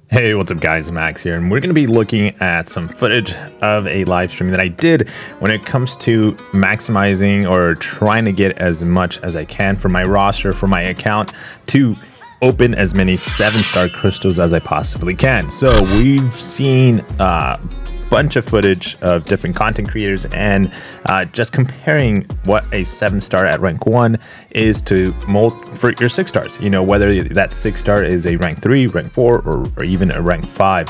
Hey, what's up guys, Max here, and we're going to be looking at some footage of a live stream that I did when it comes to maximizing or trying to get as much as I can for my roster, for my account, to open as many 7-star crystals as I possibly can. So we've seen bunch of footage of different content creators and just comparing what a 7-star at rank 1 is to mold for your 6 stars, you know, whether that 6-star is a rank 3, rank 4, or even a rank 5.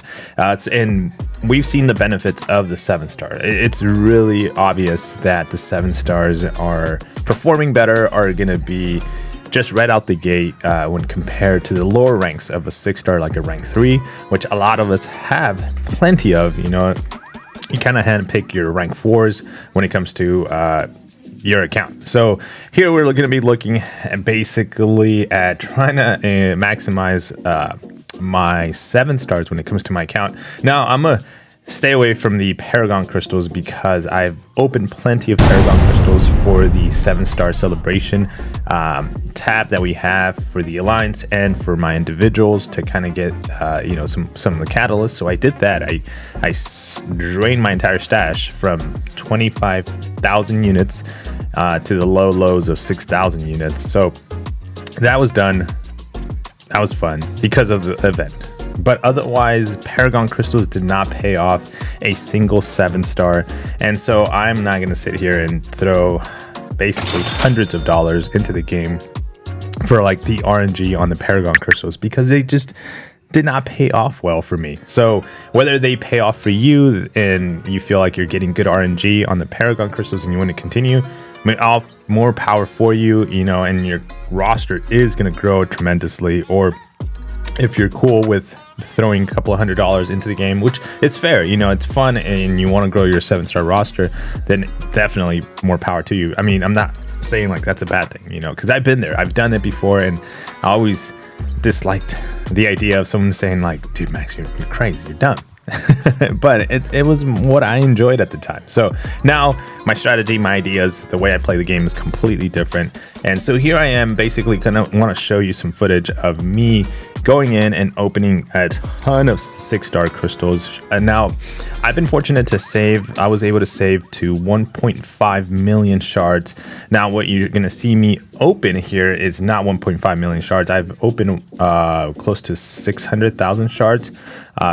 And we've seen the benefits of the 7-star. It's really obvious that the 7-stars are performing better, are going to be just right out the gate when compared to the lower ranks of a 6-star like a rank 3, which a lot of us have plenty of. You know, you kind of handpick your rank 4s when it comes to your account. So here we're going to be looking at basically at trying to maximize my 7-stars when it comes to my account. Now I'm gonna stay away from the Paragon crystals because I've opened plenty of Paragon crystals for the 7-star celebration tab that we have for the alliance and for my individuals to kind of get you know, some of the catalysts. So I did that. I drained my entire stash from 25,000 units to the lows of 6,000 units. So that was done. That was fun because of the event. But otherwise, Paragon crystals did not pay off a single 7-star. And so I'm not going to sit here and throw basically hundreds of dollars into the game for like the RNG on the Paragon crystals because they just did not pay off well for me. So whether they pay off for you and you feel like you're getting good RNG on the Paragon crystals and you want to continue, I mean, all more power for you, you know, and your roster is going to grow tremendously. Or if you're cool with throwing a couple of $100s into the game, which it's fair, you know, it's fun and you want to grow your 7-star roster, then definitely more power to you. I mean, I'm not saying like that's a bad thing, you know, because I've been there, I've done it before, and I always disliked the idea of someone saying like, dude, Max, you're crazy, you're dumb. But it was what I enjoyed at the time. So now my strategy, my ideas, the way I play the game is completely different. And so here I am basically gonna want to show you some footage of me going in and opening a ton of 6-star crystals. And now I've been fortunate to save, I was able to save to 1.5 million shards. Now what you're gonna see me open here is not 1.5 million shards. I've opened close to 600,000 shards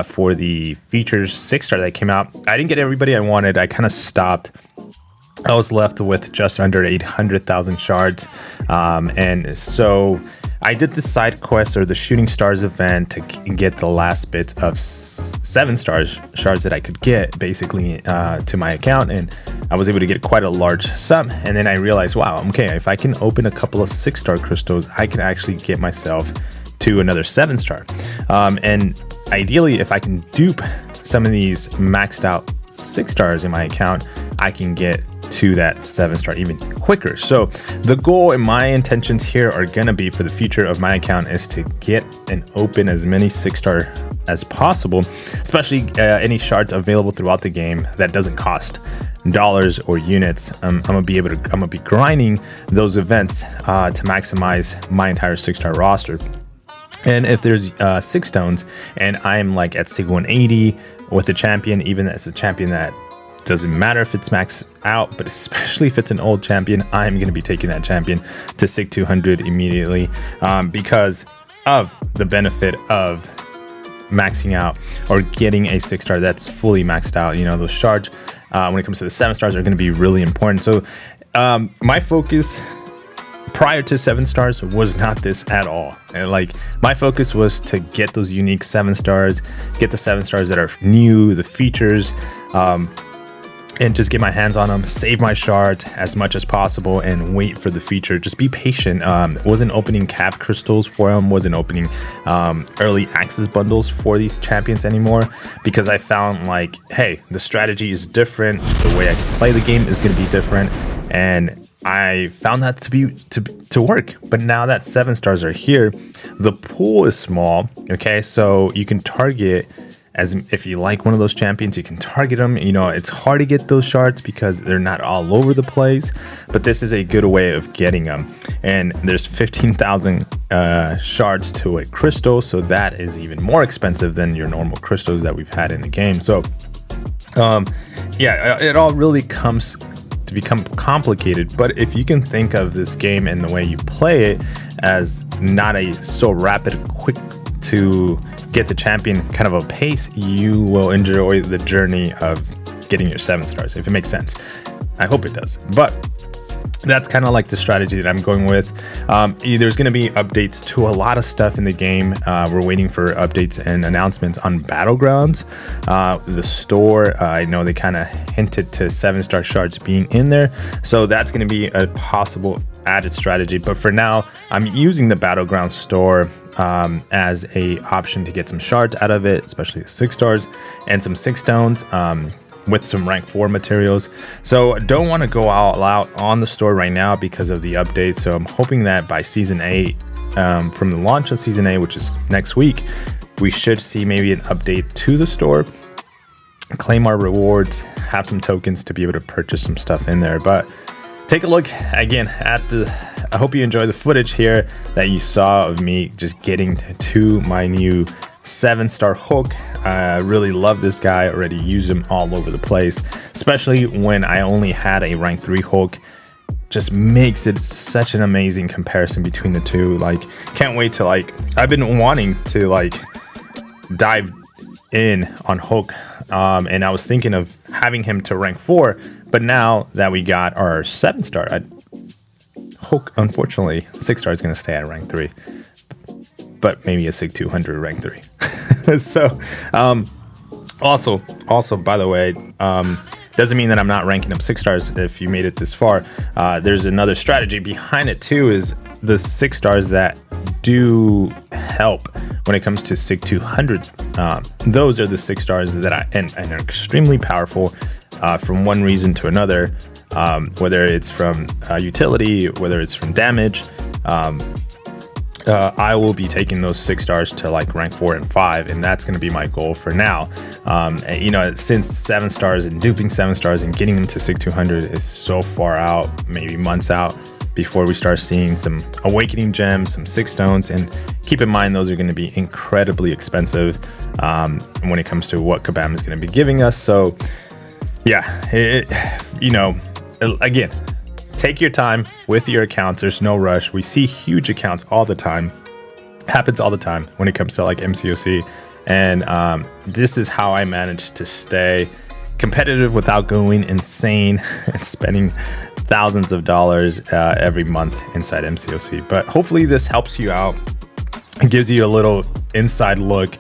for the features 6-star that came out. I didn't get everybody I wanted. I kind of stopped. I was left with just under 800,000 shards. And so I did the side quest or the Shooting Stars event to get the last bit of 7-star shards that I could get basically to my account. And I was able to get quite a large sum. And then I realized, wow, okay, if I can open a couple of 6-star crystals, I can actually get myself to another 7-star. And ideally, if I can dupe some of these maxed out 6-stars in my account, I can get to that 7-star even quicker. So the goal and my intentions here are going to be for the future of my account is to get and open as many 6-star as possible, especially any shards available throughout the game that doesn't cost dollars or units. I'm gonna be grinding those events to maximize my entire 6-star roster. And if there's 6 stones and I'm like at Sig 180 with the champion, even as a champion that doesn't matter if it's maxed out, but especially if it's an old champion, I'm going to be taking that champion to Sig 200 immediately because of the benefit of maxing out or getting a 6-star that's fully maxed out. You know, those shards when it comes to the 7-stars are going to be really important. So my focus prior to 7-stars was not this at all. And like my focus was to get those unique 7-stars, get the 7-stars that are new, the features, and just get my hands on them, save my shards as much as possible, and wait for the feature. Just be patient. Wasn't opening cap crystals for them, wasn't opening early access bundles for these champions anymore, because I found like, hey, the strategy is different, the way I can play the game is going to be different, and I found that to work. But now that 7-stars are here, the pool is small, okay, so you can target as if you like one of those champions, you can target them. You know, it's hard to get those shards because they're not all over the place, but this is a good way of getting them. And there's 15,000 shards to a crystal, so that is even more expensive than your normal crystals that we've had in the game. So yeah, it all really comes to become complicated, but if you can think of this game and the way you play it as not a so rapid, quick to get the champion kind of a pace, you will enjoy the journey of getting your 7 stars, if it makes sense. I hope it does, but that's kind of like the strategy that I'm going with. There's going to be updates to a lot of stuff in the game. We're waiting for updates and announcements on Battlegrounds. The store, I know they kind of hinted to 7-star shards being in there, so that's going to be a possible added strategy. But for now, I'm using the Battleground store as a option to get some shards out of it, especially the 6 stars and some 6 stones. With some rank 4 materials. So don't want to go all out on the store right now because of the update. So I'm hoping that by season 8, from the launch of season 8, which is next week, we should see maybe an update to the store, claim our rewards, have some tokens to be able to purchase some stuff in there. But take a look again at I hope you enjoy the footage here that you saw of me just getting to my new 7-star hook. I really love this guy, already use him all over the place, especially when I only had a rank 3 hook. Just makes it such an amazing comparison between the two. Like, can't wait to I've been wanting to dive in on hook, and I was thinking of having him to rank 4, but now that we got our 7-star hook, unfortunately 6-star is going to stay at rank 3, but maybe a SIG 200 rank 3. So also by the way, doesn't mean that I'm not ranking up 6 stars if you made it this far. There's another strategy behind it too, is the 6 stars that do help when it comes to SIG 200. Those are the 6 stars that and are extremely powerful from one reason to another, whether it's from utility, whether it's from damage. I will be taking those 6 stars to rank 4 and 5, and that's going to be my goal for now. You know, since 7 stars and duping 7 stars and getting them to SIG 200 is so far out, maybe months out, before we start seeing some awakening gems, some 6 stones. And keep in mind, those are going to be incredibly expensive when it comes to what Kabam is going to be giving us. So yeah, you know, again, take your time with your accounts. There's no rush. We see huge accounts all the time. Happens all the time when it comes to MCOC. And this is how I managed to stay competitive without going insane and spending thousands of dollars every month inside MCOC. But hopefully this helps you out and gives you a little inside look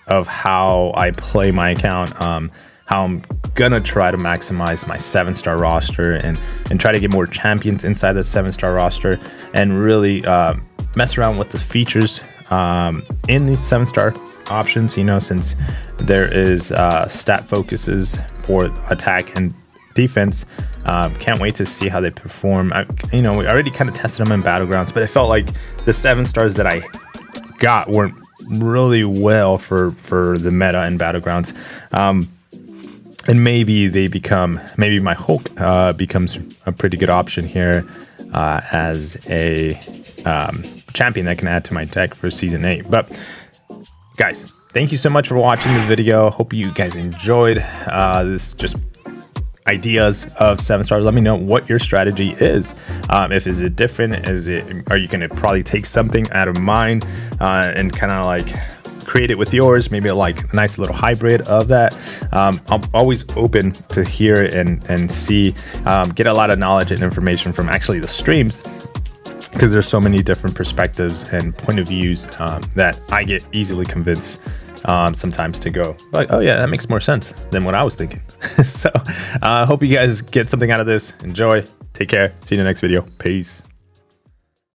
of how I play my account, how I'm gonna try to maximize my 7-star roster and try to get more champions inside the 7-star roster, and really mess around with the features in these 7-star options, you know, since there is stat focuses for attack and defense. Can't wait to see how they perform. You know, we already kind of tested them in Battlegrounds, but I felt like the 7 stars that I got weren't really well for the meta in Battlegrounds. And maybe my Hulk becomes a pretty good option here as a champion that can add to my deck for season 8. But guys, thank you so much for watching the video. Hope you guys enjoyed this just ideas of 7 stars. Let me know what your strategy is. If is it different? Are you going to probably take something out of mine and kind of create it with yours, maybe a nice little hybrid of that? I'm always open to hear and see, get a lot of knowledge and information from actually the streams, because there's so many different perspectives and point of views that I get easily convinced sometimes to go oh yeah, that makes more sense than what I was thinking. So I hope you guys get something out of this. Enjoy, take care, see you in the next video. Peace.